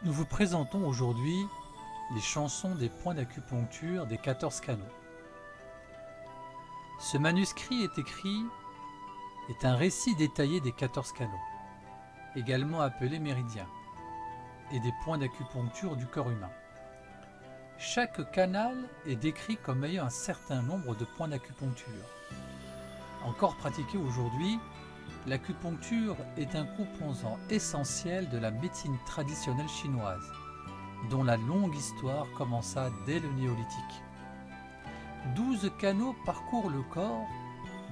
Nous vous présentons aujourd'hui les chansons des points d'acupuncture des 14 canaux. Ce manuscrit est un récit détaillé des 14 canaux, également appelés méridiens, et des points d'acupuncture du corps humain. Chaque canal est décrit comme ayant un certain nombre de points d'acupuncture. Encore pratiqué aujourd'hui, l'acupuncture est un composant essentiel de la médecine traditionnelle chinoise, dont la longue histoire commença dès le néolithique. 12 canaux parcourent le corps,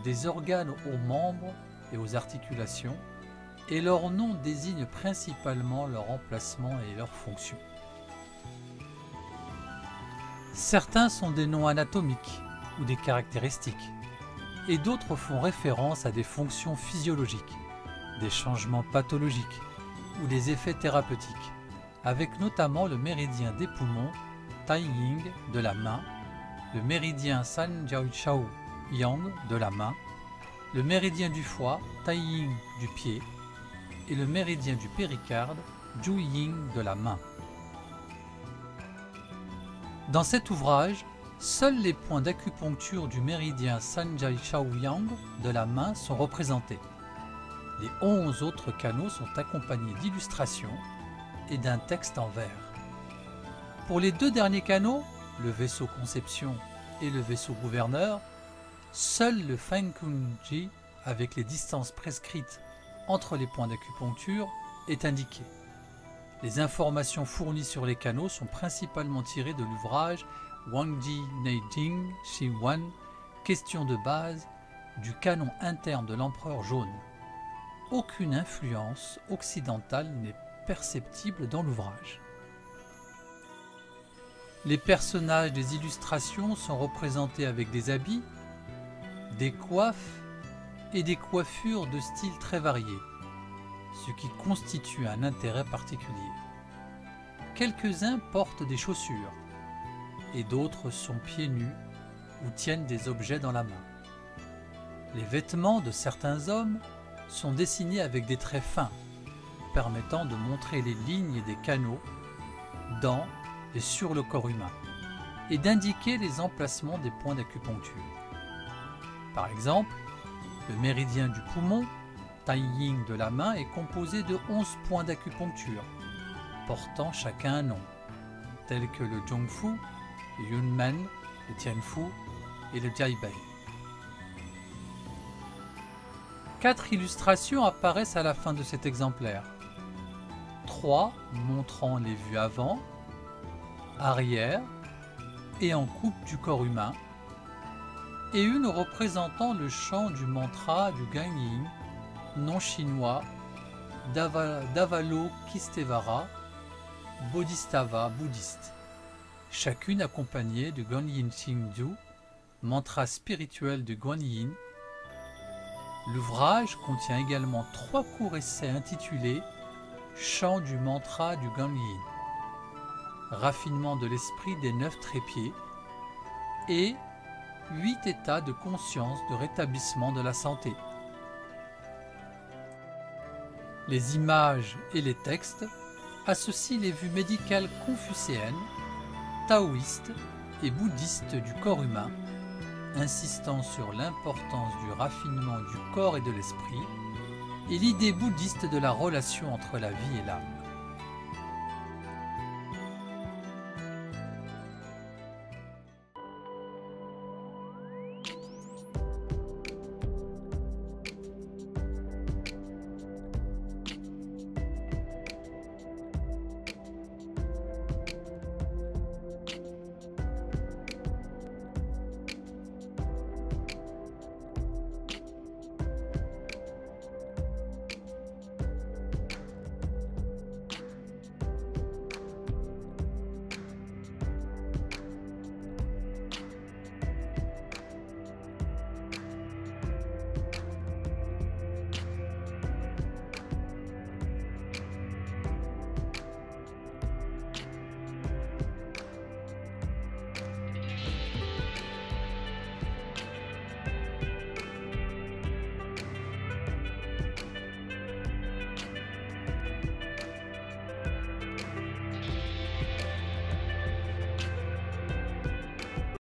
des organes aux membres et aux articulations, et leur nom désigne principalement leur emplacement et leur fonction. Certains sont des noms anatomiques ou des caractéristiques, et d'autres font référence à des fonctions physiologiques, des changements pathologiques ou des effets thérapeutiques, avec notamment le méridien des poumons, Tai Ying de la main, le méridien San Jiao Chao Yang de la main, le méridien du foie, Tai Ying du pied, et le méridien du péricarde, Ju Ying de la main. Dans cet ouvrage, seuls les points d'acupuncture du méridien San Jiao Chao Yang de la main sont représentés. Les 11 autres canaux sont accompagnés d'illustrations et d'un texte en vers. Pour les deux derniers canaux, le vaisseau conception et le vaisseau gouverneur, seul le Feng Kunji, avec les distances prescrites entre les points d'acupuncture, est indiqué. Les informations fournies sur les canaux sont principalement tirées de l'ouvrage Wangji Neijing Shi Wan, question de base du canon interne de l'empereur jaune. Aucune influence occidentale n'est perceptible dans l'ouvrage. Les personnages des illustrations sont représentés avec des habits, des coiffes et des coiffures de styles très variés, ce qui constitue un intérêt particulier. Quelques-uns portent des chaussures et d'autres sont pieds nus ou tiennent des objets dans la main. Les vêtements de certains hommes sont dessinés avec des traits fins, permettant de montrer les lignes des canaux dans et sur le corps humain, et d'indiquer les emplacements des points d'acupuncture. Par exemple, le méridien du poumon, Tai Ying de la main, est composé de 11 points d'acupuncture, portant chacun un nom, tels que le Zhongfu, le Yunmen, le Tianfu et le Jiaibei. 4 illustrations apparaissent à la fin de cet exemplaire. 3 montrant les vues avant, arrière et en coupe du corps humain, et une représentant le chant du mantra du Guanyin, nom chinois d'Avalokiteshvara, Bodhisattva bouddhiste, chacune accompagnée du Guanyin Xingzhu, mantra spirituel du Guanyin. L'ouvrage contient également 3 courts essais intitulés Chant du mantra du Guanyin, raffinement de l'esprit des 9 trépieds et 8 états de conscience de rétablissement de la santé. Les images et les textes associent les vues médicales confucéennes, taoïstes et bouddhistes du corps humain, insistant sur l'importance du raffinement du corps et de l'esprit, et l'idée bouddhiste de la relation entre la vie et l'âme.